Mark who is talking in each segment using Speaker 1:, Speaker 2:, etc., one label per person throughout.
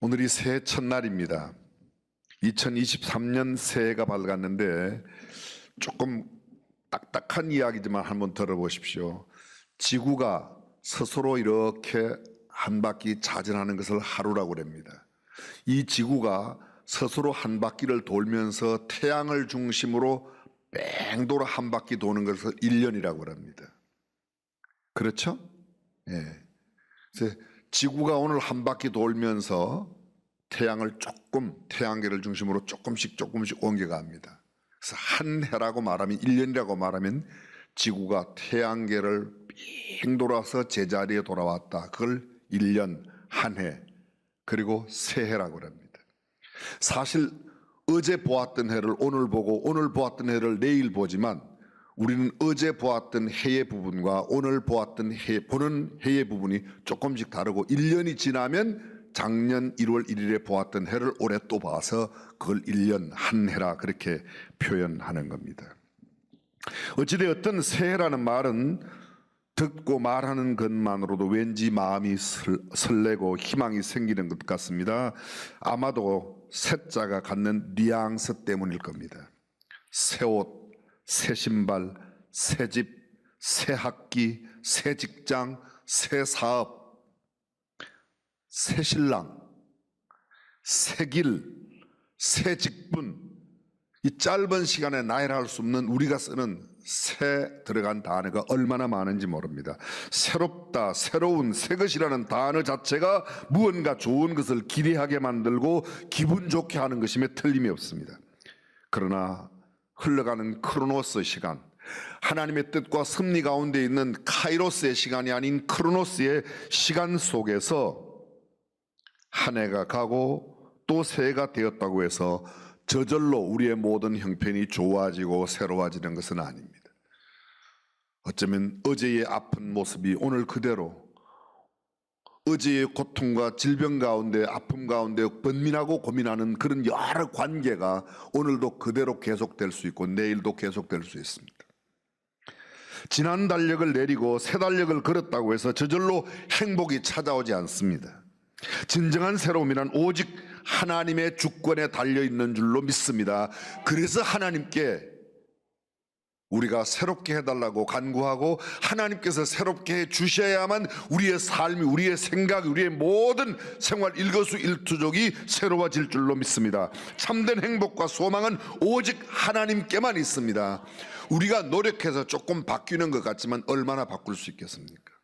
Speaker 1: 오늘이 새해 첫날입니다. 2023년 새해가 밝았는데 조금 딱딱한 이야기지만 한번 들어보십시오. 지구가 스스로 이렇게 한 바퀴 자전하는 것을 하루라고 합니다. 이 지구가 스스로 한 바퀴를 돌면서 태양을 중심으로 뺑돌아 한 바퀴 도는 것을 1년이라고 합니다. 그렇죠? 예. 그래서 지구가 오늘 한 바퀴 돌면서 태양계를 중심으로 조금씩 옮겨갑니다. 그래서 한 해라고 말하면 1년이라고 말하면 지구가 태양계를 빙 돌아서 제자리에 돌아왔다. 그걸 1년, 한 해, 그리고 새해라고 합니다. 사실 어제 보았던 해를 오늘 보고 오늘 보았던 해를 내일 보지만 우리는 어제 보았던 해의 부분과 오늘 보았던 보는 해의 부분이 조금씩 다르고 1년이 지나면 작년 1월 1일에 보았던 해를 올해 또 봐서 그걸 1년 한 해라 그렇게 표현하는 겁니다. 어찌되었든 새해라는 말은 듣고 말하는 것만으로도 왠지 마음이 설레고 희망이 생기는 것 같습니다. 아마도 새자가 갖는 뉘앙스 때문일 겁니다. 새 옷, 새 신발, 새 집, 새 학기, 새 직장, 새 사업, 새 신랑, 새 길, 새 직분. 이 짧은 시간에 나열할 수 없는 우리가 쓰는 새 들어간 단어가 얼마나 많은지 모릅니다. 새롭다, 새로운, 새 것이라는 단어 자체가 무언가 좋은 것을 기대하게 만들고 기분 좋게 하는 것임에 틀림이 없습니다. 그러나 흘러가는 크로노스 시간, 하나님의 뜻과 섭리 가운데 있는 카이로스의 시간이 아닌 크로노스의 시간 속에서 한 해가 가고 또 새해가 되었다고 해서 저절로 우리의 모든 형편이 좋아지고 새로워지는 것은 아닙니다. 어쩌면 어제의 아픈 모습이 오늘 그대로, 어제의 고통과 질병 가운데 아픔 가운데 번민하고 고민하는 그런 여러 관계가 오늘도 그대로 계속될 수 있고 내일도 계속될 수 있습니다. 지난 달력을 내리고 새 달력을 걸었다고 해서 저절로 행복이 찾아오지 않습니다. 진정한 새로움이란 오직 하나님의 주권에 달려있는 줄로 믿습니다. 그래서 하나님께 우리가 새롭게 해달라고 간구하고 하나님께서 새롭게 해주셔야만 우리의 삶이, 우리의 생각이, 우리의 모든 생활 일거수일투족이 새로워질 줄로 믿습니다. 참된 행복과 소망은 오직 하나님께만 있습니다. 우리가 노력해서 조금 바뀌는 것 같지만 얼마나 바꿀 수 있겠습니까?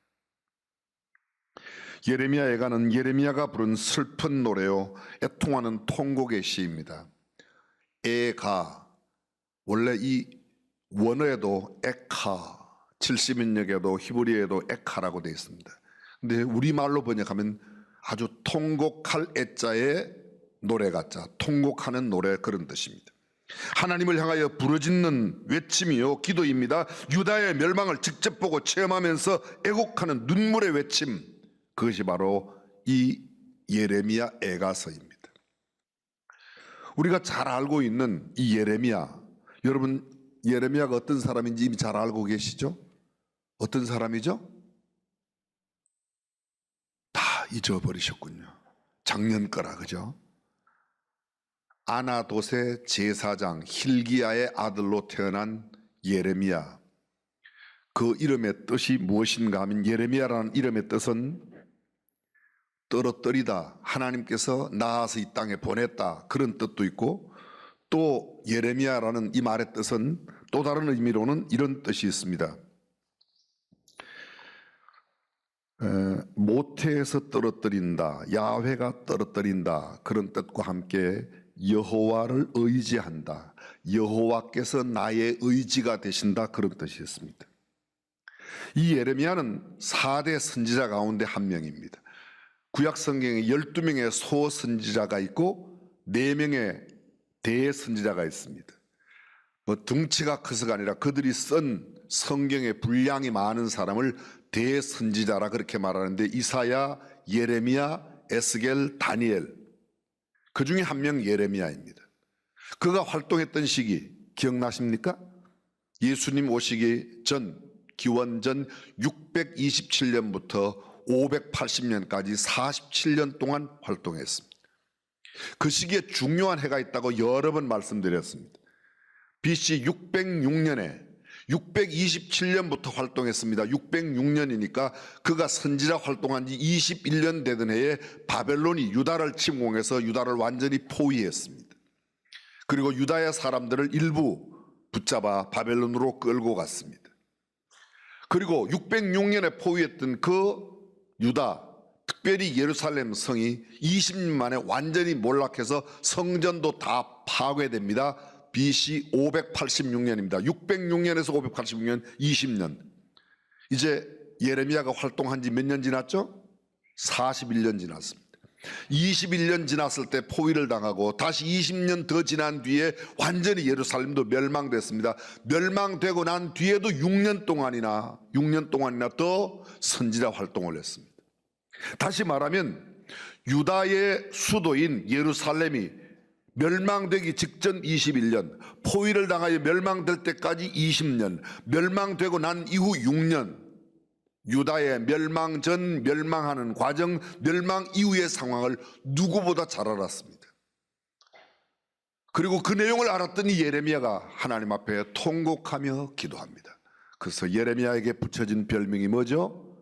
Speaker 1: 예레미야 애가는 예레미야가 부른 슬픈 노래요, 애통하는 통곡의 시입니다. 애가 원래 이 원어에도 에카, 70인역에도 히브리어에도 에카라고 되어 있습니다. 근데 우리말로 번역하면 아주 통곡할 애자의 노래 같자, 통곡하는 노래, 그런 뜻입니다. 하나님을 향하여 부르짖는 외침이요 기도입니다. 유다의 멸망을 직접 보고 체험하면서 애곡하는 눈물의 외침, 그것이 바로 이 예레미야 애가서입니다. 우리가 잘 알고 있는 이 예레미야, 여러분 예레미야가 어떤 사람인지 이미 잘 알고 계시죠? 어떤 사람이죠? 다 잊어버리셨군요. 작년 거라, 그죠? 아나돗의 제사장 hil기야의 아들로 태어난 예레미야. 그 이름의 뜻이 무엇인가 하면 예레미야라는 이름의 뜻은 떨어뜨리다, 하나님께서 나아서 이 땅에 보냈다, 그런 뜻도 있고, 또 예레미야라는 이 말의 뜻은 또 다른 의미로는 이런 뜻이 있습니다. 모태에서 떨어뜨린다, 야훼가 떨어뜨린다, 그런 뜻과 함께 여호와를 의지한다, 여호와께서 나의 의지가 되신다, 그런 뜻이 있습니다. 이 예레미야는 4대 선지자 가운데 한 명입니다. 구약 성경에 12명의 소선지자가 있고 4명의 대선지자가 있습니다. 등치가 커서가 아니라 그들이 쓴 성경의 분량이 많은 사람을 대선지자라 그렇게 말하는데, 이사야, 예레미야, 에스겔, 다니엘, 그 중에 한 명 예레미야입니다. 그가 활동했던 시기 기억나십니까? 예수님 오시기 전, 기원전 627년부터 580년까지 47년 동안 활동했습니다. 그 시기에 중요한 해가 있다고 여러 번 말씀드렸습니다. BC 606년에 627년부터 활동했습니다. 606년이니까 그가 선지자 활동한 지 21년 되던 해에 바벨론이 유다를 침공해서 유다를 완전히 포위했습니다. 그리고 유다의 사람들을 일부 붙잡아 바벨론으로 끌고 갔습니다. 그리고 606년에 포위했던 그 유다, 특별히 예루살렘 성이 20년 만에 완전히 몰락해서 성전도 다 파괴됩니다. BC 586년입니다. 606년에서 586년 20년. 이제 예레미야가 활동한 지 몇 년 지났죠? 41년 지났습니다. 21년 지났을 때 포위를 당하고 다시 20년 더 지난 뒤에 완전히 예루살렘도 멸망됐습니다. 멸망되고 난 뒤에도 6년 동안이나 더 선지자 활동을 했습니다. 다시 말하면 유다의 수도인 예루살렘이 멸망되기 직전 21년, 포위를 당하여 멸망될 때까지 20년, 멸망되고 난 이후 6년, 유다의 멸망 전, 멸망하는 과정, 멸망 이후의 상황을 누구보다 잘 알았습니다. 그리고 그 내용을 알았던 이 예레미야가 하나님 앞에 통곡하며 기도합니다. 그래서 예레미야에게 붙여진 별명이 뭐죠?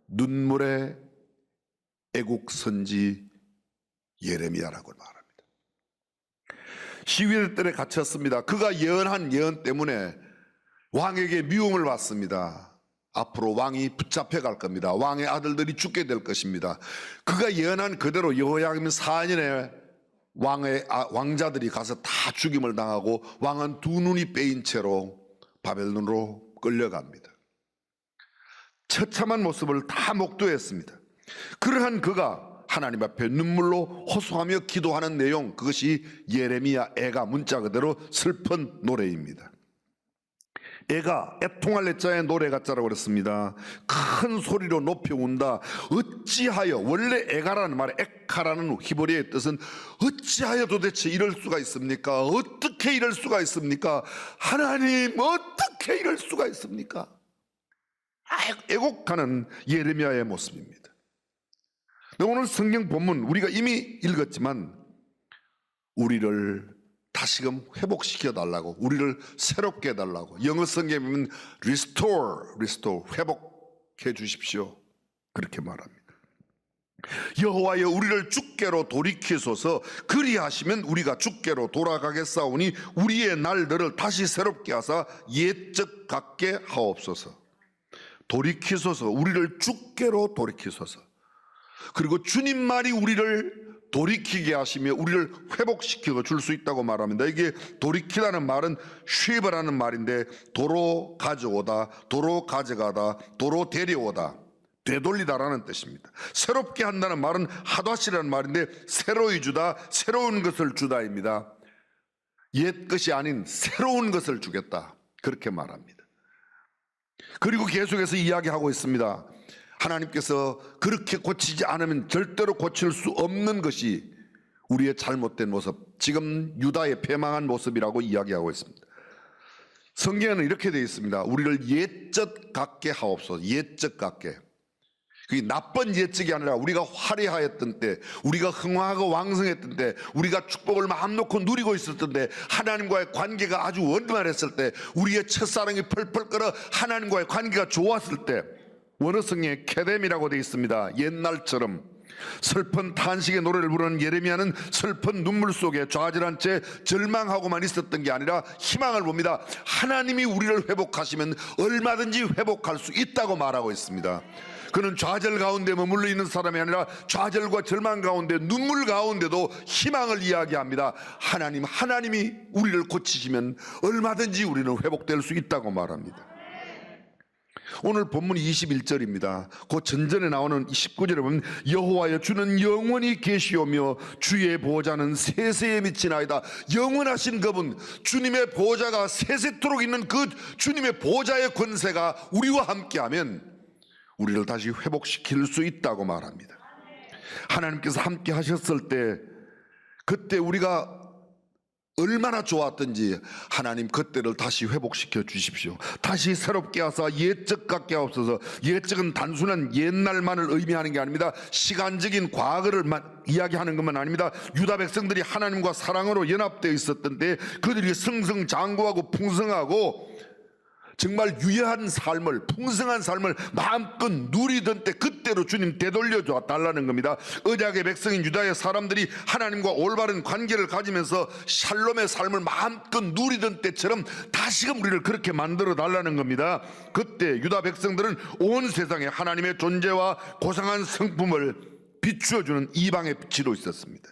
Speaker 1: 눈물의 애국 선지 예레미야라고 말합니다. 시위들에 갇혔습니다. 그가 예언한 예언 때문에 왕에게 미움을 받습니다. 앞으로 왕이 붙잡혀 갈 겁니다. 왕의 아들들이 죽게 될 것입니다. 그가 예언한 그대로 여호야김 4년에 왕자들이 가서 다 죽임을 당하고 왕은 두 눈이 빼인 채로 바벨론으로 끌려갑니다. 처참한 모습을 다 목도했습니다. 그러한 그가 하나님 앞에 눈물로 호소하며 기도하는 내용, 그것이 예레미야 애가 문자 그대로 슬픈 노래입니다. 애가, 애통할 애자의 노래 같자라고 그랬습니다. 큰 소리로 높여 운다. 어찌하여, 원래 애가라는 말, 에카라는 히브리어의 뜻은 어찌하여 도대체 이럴 수가 있습니까? 어떻게 이럴 수가 있습니까? 하나님, 어떻게 이럴 수가 있습니까? 애곡하는 예레미야의 모습입니다. 오늘 성경 본문 우리가 이미 읽었지만 우리를 다시금 회복시켜 달라고, 우리를 새롭게 해달라고, 영어 성경에 보면 restore, 회복해 주십시오, 그렇게 말합니다. 여호와여 우리를 주께로 돌이키소서. 그리하시면 우리가 주께로 돌아가겠사오니 우리의 날들을 다시 새롭게 하사 옛적 같게 하옵소서. 돌이키소서, 우리를 주께로 돌이키소서. 그리고 주님만이 우리를 돌이키게 하시며 우리를 회복시켜 줄 수 있다고 말합니다. 이게 돌이키라는 말은 쉬브라는 말인데, 도로 가져오다, 도로 가져가다, 도로 데려오다, 되돌리다라는 뜻입니다. 새롭게 한다는 말은 하다시라는 말인데, 새로이 주다, 새로운 것을 주다입니다. 옛 것이 아닌 새로운 것을 주겠다, 그렇게 말합니다. 그리고 계속해서 이야기하고 있습니다. 하나님께서 그렇게 고치지 않으면 절대로 고칠 수 없는 것이 우리의 잘못된 모습, 지금 유다의 패망한 모습이라고 이야기하고 있습니다. 성경에는 이렇게 되어 있습니다. 우리를 옛적 같게 하옵소서. 옛적 같게. 그게 나쁜 옛적이 아니라 우리가 화려하였던 때, 우리가 흥황하고 왕성했던 때, 우리가 축복을 마음 놓고 누리고 있었던 때, 하나님과의 관계가 아주 원만했을 때, 우리의 첫사랑이 펄펄 끓어 하나님과의 관계가 좋았을 때, 원어성에 케뎀이라고 되어 있습니다. 옛날처럼 슬픈 탄식의 노래를 부르는 예레미야는 슬픈 눈물 속에 좌절한 채 절망하고만 있었던 게 아니라 희망을 봅니다. 하나님이 우리를 회복하시면 얼마든지 회복할 수 있다고 말하고 있습니다. 그는 좌절 가운데 머물러 있는 사람이 아니라 좌절과 절망 가운데, 눈물 가운데도 희망을 이야기합니다. 하나님이 우리를 고치시면 얼마든지 우리는 회복될 수 있다고 말합니다. 오늘 본문 21절입니다. 그 전전에 나오는 19절에 보면 여호와여 주는 영원히 계시오며 주의 보좌는 세세에 미치나이다. 영원하신 그분, 주님의 보좌가 세세토록 있는 그 주님의 보좌의 권세가 우리와 함께하면 우리를 다시 회복시킬 수 있다고 말합니다. 하나님께서 함께 하셨을 때, 그때 우리가 얼마나 좋았던지 하나님 그때를 다시 회복시켜 주십시오. 다시 새롭게 하사 옛적 같게 하옵소서. 옛적은 단순한 옛날만을 의미하는 게 아닙니다. 시간적인 과거를 이야기하는 것만 아닙니다. 유다 백성들이 하나님과 사랑으로 연합되어 있었던 때 그들이 승승장구하고 풍성하고 정말 유해한 삶을, 풍성한 삶을 마음껏 누리던 때 그때로 주님 되돌려 달라는 겁니다. 언약의 백성인 유다의 사람들이 하나님과 올바른 관계를 가지면서 샬롬의 삶을 마음껏 누리던 때처럼 다시금 우리를 그렇게 만들어 달라는 겁니다. 그때 유다 백성들은 온 세상에 하나님의 존재와 고상한 성품을 비추어주는 이방의 빛으로 있었습니다.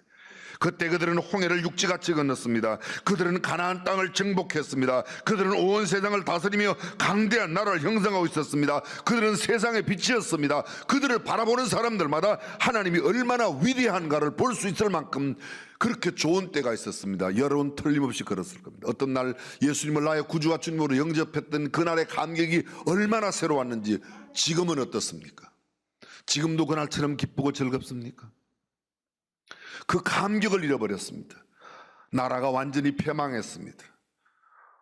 Speaker 1: 그때 그들은 홍해를 육지같이 건넜습니다. 그들은 가나안 땅을 정복했습니다. 그들은 온 세상을 다스리며 강대한 나라를 형성하고 있었습니다. 그들은 세상의 빛이었습니다. 그들을 바라보는 사람들마다 하나님이 얼마나 위대한가를 볼 수 있을 만큼 그렇게 좋은 때가 있었습니다. 여러분 틀림없이 그랬을 겁니다. 어떤 날 예수님을 나의 구주와 주님으로 영접했던 그날의 감격이 얼마나 새로웠는지 지금은 어떻습니까? 지금도 그날처럼 기쁘고 즐겁습니까? 그 감격을 잃어버렸습니다. 나라가 완전히 패망했습니다.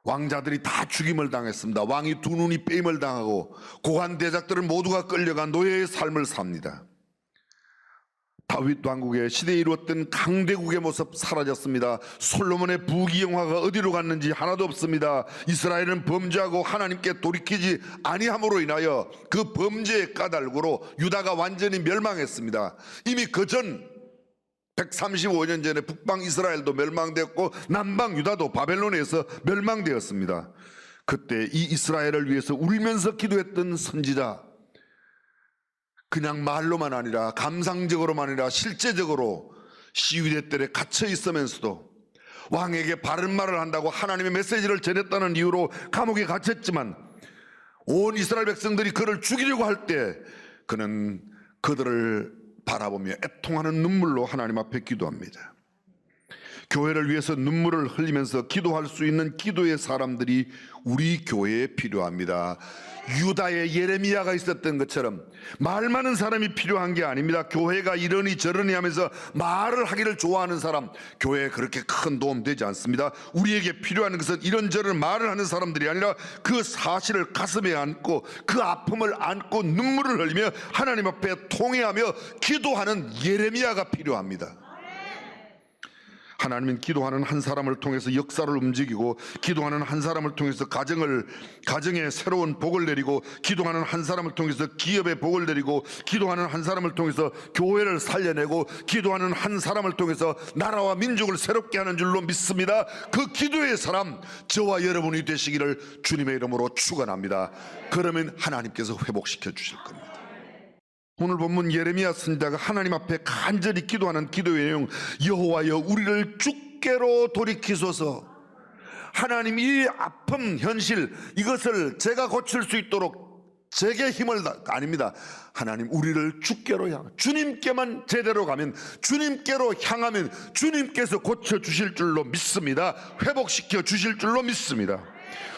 Speaker 1: 왕자들이 다 죽임을 당했습니다. 왕이 두 눈이 빼임을 당하고 고관 대작들은 모두가 끌려가 노예의 삶을 삽니다. 다윗 왕국의 시대에 이루었던 강대국의 모습 사라졌습니다. 솔로몬의 부귀영화가 어디로 갔는지 하나도 없습니다. 이스라엘은 범죄하고 하나님께 돌이키지 아니함으로 인하여 그 범죄의 까닭으로 유다가 완전히 멸망했습니다. 이미 그전 135년 전에 북방 이스라엘도 멸망되었고 남방 유다도 바벨론에서 멸망되었습니다. 그때 이 이스라엘을 위해서 울면서 기도했던 선지자, 그냥 말로만 아니라 감상적으로만 아니라 실제적으로 시위대들에 갇혀 있으면서도 왕에게 바른 말을 한다고 하나님의 메시지를 전했다는 이유로 감옥에 갇혔지만 온 이스라엘 백성들이 그를 죽이려고 할 때 그는 그들을 바라보며 애통하는 눈물로 하나님 앞에 기도합니다. 교회를 위해서 눈물을 흘리면서 기도할 수 있는 기도의 사람들이 우리 교회에 필요합니다. 유다의 예레미야가 있었던 것처럼 말 많은 사람이 필요한 게 아닙니다. 교회가 이러니 저러니 하면서 말을 하기를 좋아하는 사람, 교회에 그렇게 큰 도움 되지 않습니다. 우리에게 필요한 것은 이런저런 말을 하는 사람들이 아니라 그 사실을 가슴에 안고 그 아픔을 안고 눈물을 흘리며 하나님 앞에 통회하며 기도하는 예레미야가 필요합니다. 하나님은 기도하는 한 사람을 통해서 역사를 움직이고, 기도하는 한 사람을 통해서 가정에 새로운 복을 내리고, 기도하는 한 사람을 통해서 기업에 복을 내리고, 기도하는 한 사람을 통해서 교회를 살려내고, 기도하는 한 사람을 통해서 나라와 민족을 새롭게 하는 줄로 믿습니다. 그 기도의 사람 저와 여러분이 되시기를 주님의 이름으로 축원합니다. 그러면 하나님께서 회복시켜 주실 겁니다. 오늘 본문 예레미야 선지자가 하나님 앞에 간절히 기도하는 기도의 내용, 여호와여 우리를 주께로 돌이키소서. 하나님, 이 아픔 현실 이것을 제가 고칠 수 있도록 제게 힘을 아닙니다. 하나님, 우리를 주께로 주님께만 제대로 가면, 주님께로 향하면 주님께서 고쳐주실 줄로 믿습니다. 회복시켜 주실 줄로 믿습니다.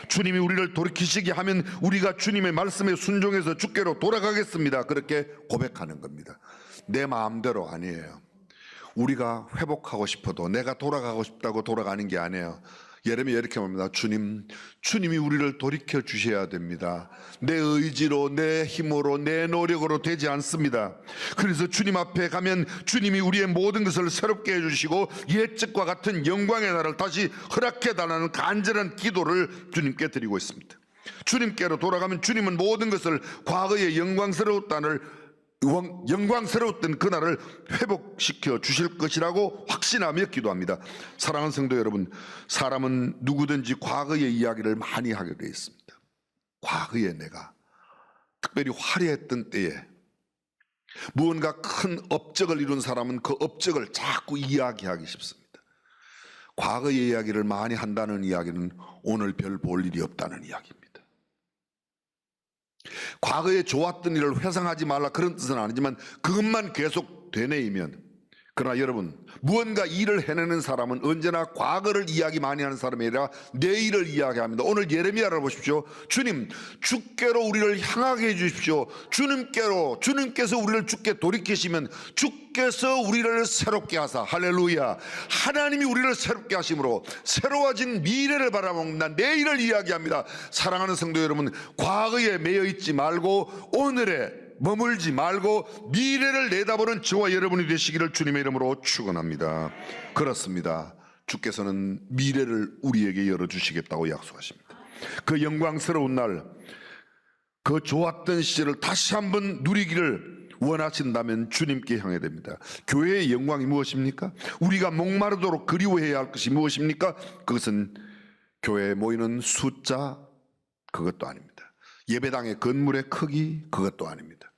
Speaker 1: 주님이 우리를 돌이키시게 하면 우리가 주님의 말씀에 순종해서 주께로 돌아가겠습니다. 그렇게 고백하는 겁니다. 내 마음대로 아니에요. 우리가 회복하고 싶어도, 내가 돌아가고 싶다고 돌아가는 게 아니에요. 예레미야 이렇게 말합니다. 주님이 우리를 돌이켜 주셔야 됩니다. 내 의지로, 내 힘으로, 내 노력으로 되지 않습니다. 그래서 주님 앞에 가면 주님이 우리의 모든 것을 새롭게 해주시고 옛적과 같은 영광의 날을 다시 허락해 달라는 간절한 기도를 주님께 드리고 있습니다. 주님께로 돌아가면 주님은 모든 것을, 과거의 영광스러웠던 그날을 회복시켜 주실 것이라고 확신하며 기도합니다. 사랑하는 성도 여러분, 사람은 누구든지 과거의 이야기를 많이 하게 되어 있습니다. 과거에 내가 특별히 화려했던 때에 무언가 큰 업적을 이룬 사람은 그 업적을 자꾸 이야기하기 쉽습니다. 과거의 이야기를 많이 한다는 이야기는 오늘 별 볼 일이 없다는 이야기입니다. 과거에 좋았던 일을 회상하지 말라 그런 뜻은 아니지만 그것만 계속 되뇌이면 그러나 여러분, 무언가 일을 해내는 사람은 언제나 과거를 이야기 많이 하는 사람이 아니라 내일을 이야기합니다. 오늘 예레미야를 보십시오. 주님, 주께로 우리를 향하게 해주십시오. 주님께서 우리를 주께 돌이키시면 주께서 우리를 새롭게 하사, 할렐루야, 하나님이 우리를 새롭게 하심으로 새로워진 미래를 바라봅니다. 내일을 이야기합니다. 사랑하는 성도 여러분, 과거에 매여 있지 말고 오늘에 머물지 말고 미래를 내다보는 저와 여러분이 되시기를 주님의 이름으로 축원합니다. 그렇습니다. 주께서는 미래를 우리에게 열어주시겠다고 약속하십니다. 그 영광스러운 날, 그 좋았던 시절을 다시 한번 누리기를 원하신다면 주님께 향해야 됩니다. 교회의 영광이 무엇입니까? 우리가 목마르도록 그리워해야 할 것이 무엇입니까? 그것은 교회에 모이는 숫자, 그것도 아닙니다. 예배당의 건물의 크기, 그것도 아닙니다.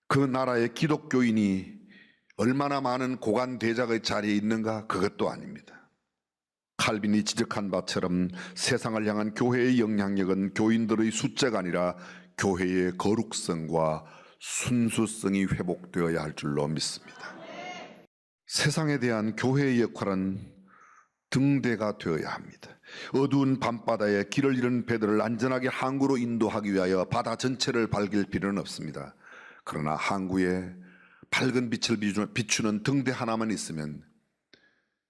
Speaker 1: 그 나라의 기독교인이 얼마나 많은 고관 대작의 자리에 있는가, 그것도 아닙니다. 칼빈이 지적한 바처럼 세상을 향한 교회의 영향력은 교인들의 숫자가 아니라 교회의 거룩성과 순수성이 회복되어야 할 줄로 믿습니다. 세상에 대한 교회의 역할은 등대가 되어야 합니다. 어두운 밤바다에 길을 잃은 배들을 안전하게 항구로 인도하기 위하여 바다 전체를 밝힐 필요는 없습니다. 그러나 항구에 밝은 빛을 비추는 등대 하나만 있으면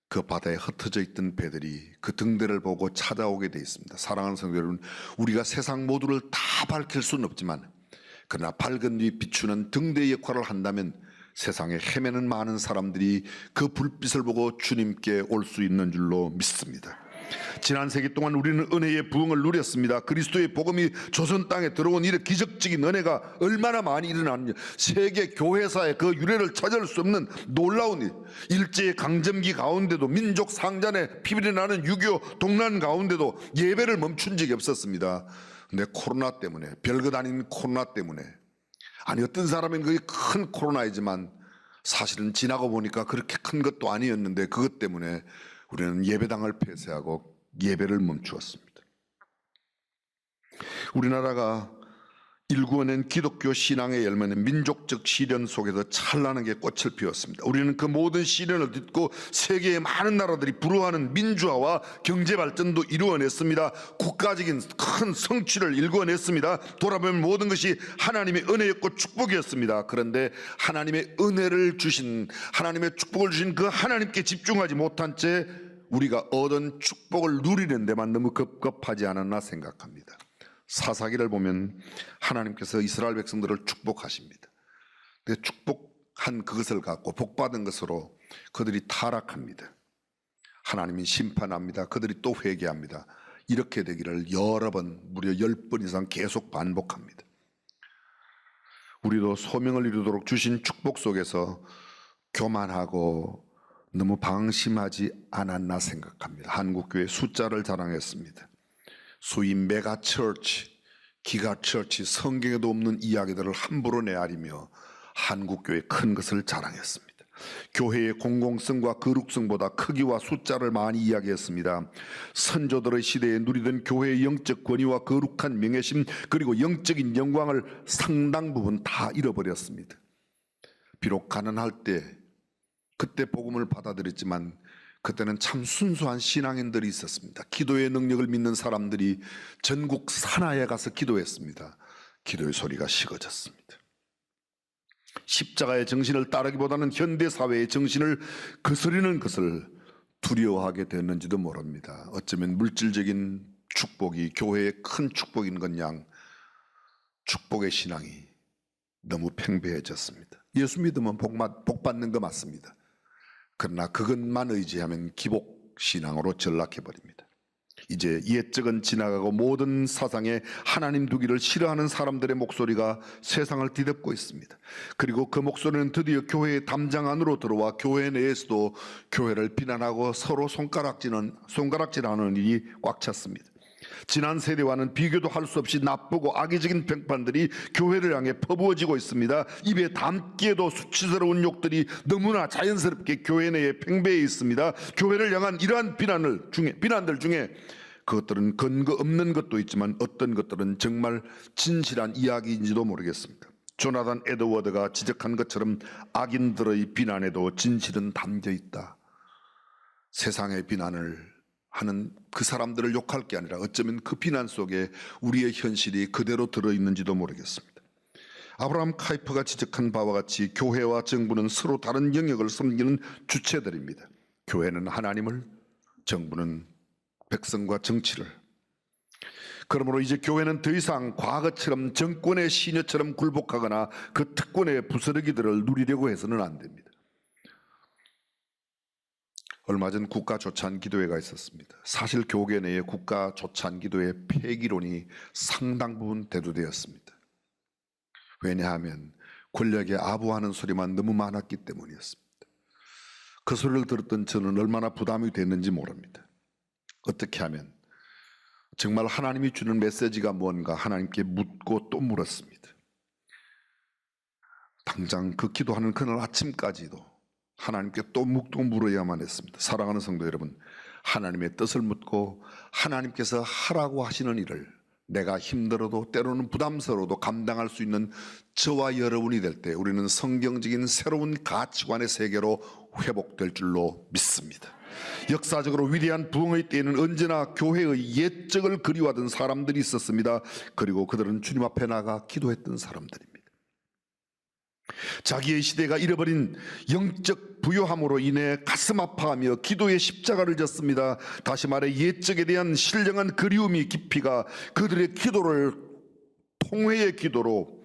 Speaker 1: 그 바다에 흩어져 있던 배들이 그 등대를 보고 찾아오게 되어 있습니다. 사랑하는 성도 여러분, 우리가 세상 모두를 다 밝힐 수는 없지만 그러나 밝은 빛 비추는 등대의 역할을 한다면 세상에 헤매는 많은 사람들이 그 불빛을 보고 주님께 올 수 있는 줄로 믿습니다. 지난 세기 동안 우리는 은혜의 부흥을 누렸습니다. 그리스도의 복음이 조선 땅에 들어온 이런 기적적인 은혜가 얼마나 많이 일어났는지, 세계 교회사의 그 유래를 찾을 수 없는 놀라운 일, 일제의 강점기 가운데도 민족 상잔에 피비려 나는 6.25 동란 가운데도 예배를 멈춘 적이 없었습니다. 근데 코로나 때문에, 별것 아닌 코로나 때문에, 아니 어떤 사람은 그게 큰 코로나이지만 사실은 지나고 보니까 그렇게 큰 것도 아니었는데 그것 때문에 우리는 예배당을 폐쇄하고 예배를 멈추었습니다. 우리나라가 일구어낸 기독교 신앙의 열매는 민족적 시련 속에서 찬란하게 꽃을 피웠습니다. 우리는 그 모든 시련을 딛고 세계의 많은 나라들이 부러워하는 민주화와 경제 발전도 이루어냈습니다. 국가적인 큰 성취를 일궈냈습니다. 돌아보면 모든 것이 하나님의 은혜였고 축복이었습니다. 그런데 하나님의 은혜를 주신, 하나님의 축복을 주신 그 하나님께 집중하지 못한 채 우리가 얻은 축복을 누리는 데만 너무 급급하지 않았나 생각합니다. 사사기를 보면 하나님께서 이스라엘 백성들을 축복하십니다. 근데 축복한 그것을 갖고 복받은 것으로 그들이 타락합니다. 하나님이 심판합니다. 그들이 또 회개합니다. 이렇게 되기를 여러 번, 무려 10번 이상 계속 반복합니다. 우리도 소명을 이루도록 주신 축복 속에서 교만하고 너무 방심하지 않았나 생각합니다. 한국교회 숫자를 자랑했습니다. 소위 메가처치, 기가처치, 성경에도 없는 이야기들을 함부로 내아리며 한국교회의 큰 것을 자랑했습니다. 교회의 공공성과 거룩성보다 크기와 숫자를 많이 이야기했습니다. 선조들의 시대에 누리던 교회의 영적 권위와 거룩한 명예심, 그리고 영적인 영광을 상당 부분 다 잃어버렸습니다. 비록 가난할 때 그때 복음을 받아들였지만 그때는 참 순수한 신앙인들이 있었습니다. 기도의 능력을 믿는 사람들이 전국 산하에 가서 기도했습니다. 기도의 소리가 식어졌습니다. 십자가의 정신을 따르기보다는 현대사회의 정신을 거스르는 것을 두려워하게 됐는지도 모릅니다. 어쩌면 물질적인 축복이 교회의 큰 축복인 것 양 축복의 신앙이 너무 팽배해졌습니다. 예수 믿으면 복 받는 거 맞습니다. 그러나 그것만 의지하면 기복신앙으로 전락해버립니다. 이제 옛적은 지나가고 모든 사상에 하나님 두기를 싫어하는 사람들의 목소리가 세상을 뒤덮고 있습니다. 그리고 그 목소리는 드디어 교회의 담장 안으로 들어와 교회 내에서도 교회를 비난하고 서로 손가락질하는 일이 꽉 찼습니다. 지난 세대와는 비교도 할 수 없이 나쁘고 악의적인 평판들이 교회를 향해 퍼부어지고 있습니다. 입에 담기에도 수치스러운 욕들이 너무나 자연스럽게 교회 내에 팽배해 있습니다. 교회를 향한 이러한 비난들 중에 그것들은 근거 없는 것도 있지만 어떤 것들은 정말 진실한 이야기인지도 모르겠습니다. 조나단 에드워드가 지적한 것처럼 악인들의 비난에도 진실은 담겨 있다. 세상의 비난을 하는 그 사람들을 욕할 게 아니라 어쩌면 그 비난 속에 우리의 현실이 그대로 들어있는지도 모르겠습니다. 아브라함 카이퍼가 지적한 바와 같이 교회와 정부는 서로 다른 영역을 섬기는 주체들입니다. 교회는 하나님을, 정부는 백성과 정치를. 그러므로 이제 교회는 더 이상 과거처럼 정권의 시녀처럼 굴복하거나 그 특권의 부스러기들을 누리려고 해서는 안 됩니다. 얼마 전 국가조찬 기도회가 있었습니다. 사실 교계 내에 국가조찬 기도회 폐기론이 상당 부분 대두되었습니다. 왜냐하면 권력에 아부하는 소리만 너무 많았기 때문이었습니다. 그 소리를 들었던 저는 얼마나 부담이 됐는지 모릅니다. 어떻게 하면 정말 하나님이 주는 메시지가 뭔가 하나님께 묻고 또 물었습니다. 당장 그 기도하는 그날 아침까지도 하나님께 또 묻고 물어야만 했습니다. 사랑하는 성도 여러분, 하나님의 뜻을 묻고 하나님께서 하라고 하시는 일을 내가 힘들어도 때로는 부담스러워도 감당할 수 있는 저와 여러분이 될 때 우리는 성경적인 새로운 가치관의 세계로 회복될 줄로 믿습니다. 역사적으로 위대한 부흥의 때에는 언제나 교회의 옛적을 그리워하던 사람들이 있었습니다. 그리고 그들은 주님 앞에 나가 기도했던 사람들입니다. 자기의 시대가 잃어버린 영적 부요함으로 인해 가슴 아파하며 기도의 십자가를 졌습니다. 다시 말해 옛적에 대한 신령한 그리움이 깊이가 그들의 기도를 통회의 기도로,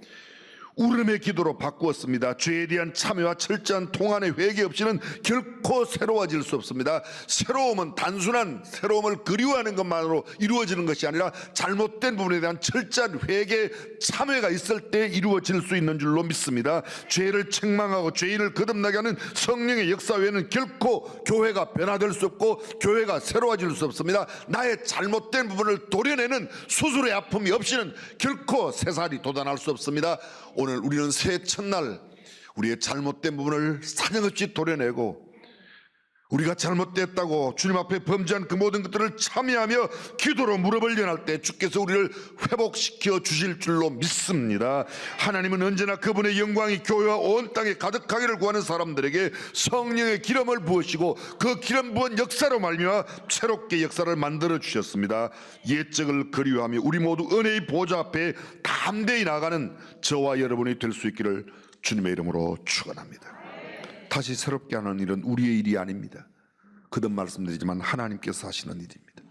Speaker 1: 울음의 기도로 바꾸었습니다. 죄에 대한 참회와 철저한 통안의 회개 없이는 결코 새로워질 수 없습니다. 새로움은 단순한 새로움을 그리워하는 것만으로 이루어지는 것이 아니라 잘못된 부분에 대한 철저한 회개, 참회가 있을 때 이루어질 수 있는 줄로 믿습니다. 죄를 책망하고 죄인을 거듭나게 하는 성령의 역사 외에는 결코 교회가 변화될 수 없고 교회가 새로워질 수 없습니다. 나의 잘못된 부분을 도려내는 수술의 아픔이 없이는 결코 새살이 돋아날 수 없습니다. 오늘 우리는 새해 첫날 우리의 잘못된 부분을 사정없이 도려내고 우리가 잘못됐다고 주님 앞에 범죄한 그 모든 것들을 참여하며 기도로 무릎을 연할 때 주께서 우리를 회복시켜 주실 줄로 믿습니다. 하나님은 언제나 그분의 영광이 교회와 온 땅에 가득하기를 구하는 사람들에게 성령의 기름을 부으시고 그 기름 부은 역사로 말미암아 새롭게 역사를 만들어 주셨습니다. 옛적을 그리워하며 우리 모두 은혜의 보좌 앞에 담대히 나가는 저와 여러분이 될 수 있기를 주님의 이름으로 축원합니다. 다시 새롭게 하는 일은 우리의 일이 아닙니다. 거듭 말씀드리지만 하나님께서 하시는 일입니다.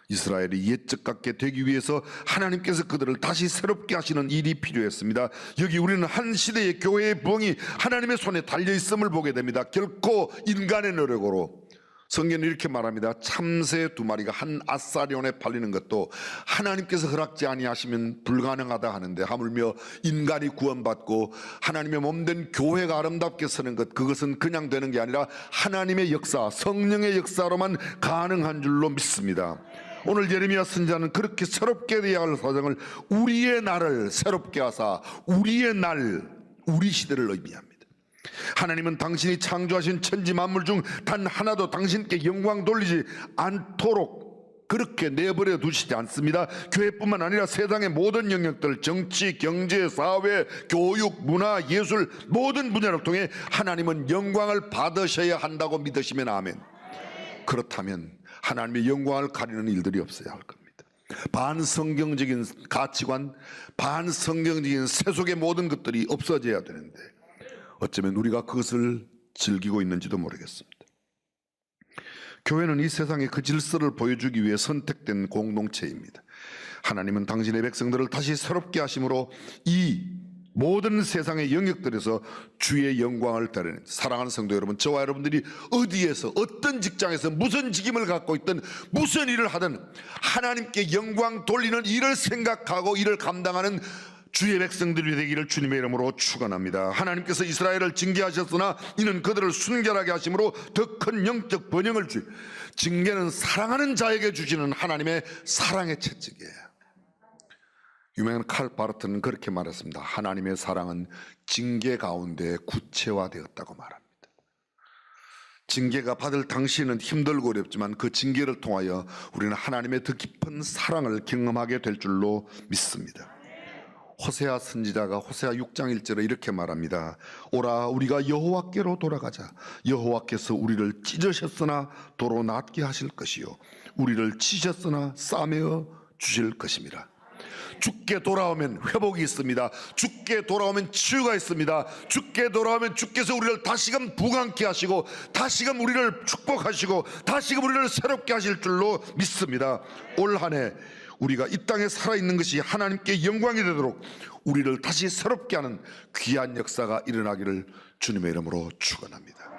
Speaker 1: 이스라엘이 옛적 같게 되기 위해서 하나님께서 그들을 다시 새롭게 하시는 일이 필요했습니다. 여기 우리는 한 시대의 교회의 부흥이 하나님의 손에 달려있음을 보게 됩니다. 결코 인간의 노력으로. 성경은 이렇게 말합니다. 참새 2마리가 한 아사리온에 팔리는 것도 하나님께서 허락지 아니하시면 불가능하다 하는데 하물며 인간이 구원받고 하나님의 몸된 교회가 아름답게 서는 것, 그것은 그냥 되는 게 아니라 하나님의 역사, 성령의 역사로만 가능한 줄로 믿습니다. 오늘 예레미야 선지자는 그렇게 새롭게 되어야 할 사정을 우리의 날을 새롭게 하사 우리의 날, 우리 시대를 의미합니다. 하나님은 당신이 창조하신 천지 만물 중 단 하나도 당신께 영광 돌리지 않도록 그렇게 내버려 두시지 않습니다. 교회뿐만 아니라 세상의 모든 영역들, 정치, 경제, 사회, 교육, 문화, 예술 모든 분야를 통해 하나님은 영광을 받으셔야 한다고 믿으시면 아멘. 그렇다면 하나님의 영광을 가리는 일들이 없어야 할 겁니다. 반성경적인 가치관, 반성경적인 세속의 모든 것들이 없어져야 되는데 어쩌면 우리가 그것을 즐기고 있는지도 모르겠습니다. 교회는 이 세상에 그 질서를 보여주기 위해 선택된 공동체입니다. 하나님은 당신의 백성들을 다시 새롭게 하심으로 이 모든 세상의 영역들에서 주의 영광을 드러낸, 사랑하는 성도 여러분, 저와 여러분들이 어디에서 어떤 직장에서 무슨 직임을 갖고 있든 무슨 일을 하든 하나님께 영광 돌리는 일을 생각하고 일을 감당하는 주의 백성들이 되기를 주님의 이름으로 축원합니다. 하나님께서 이스라엘을 징계하셨으나 이는 그들을 순결하게 하심으로 더 큰 영적 번영을 징계는 사랑하는 자에게 주시는 하나님의 사랑의 채찍이에요. 유명한 칼 바르트는 그렇게 말했습니다. 하나님의 사랑은 징계 가운데 구체화되었다고 말합니다. 징계가 받을 당시에는 힘들고 어렵지만 그 징계를 통하여 우리는 하나님의 더 깊은 사랑을 경험하게 될 줄로 믿습니다. 호세아 선지자가 호세아 6장 1절에 이렇게 말합니다. 오라 우리가 여호와께로 돌아가자. 여호와께서 우리를 찢으셨으나 도로 낫게 하실 것이요 우리를 치셨으나 싸매어 주실 것입니다. 주께 돌아오면 회복이 있습니다. 주께 돌아오면 치유가 있습니다. 주께 돌아오면 주께서 우리를 다시금 부강케 하시고 다시금 우리를 축복하시고 다시금 우리를 새롭게 하실 줄로 믿습니다. 올 한 해 우리가 이 땅에 살아있는 것이 하나님께 영광이 되도록 우리를 다시 새롭게 하는 귀한 역사가 일어나기를 주님의 이름으로 축원합니다.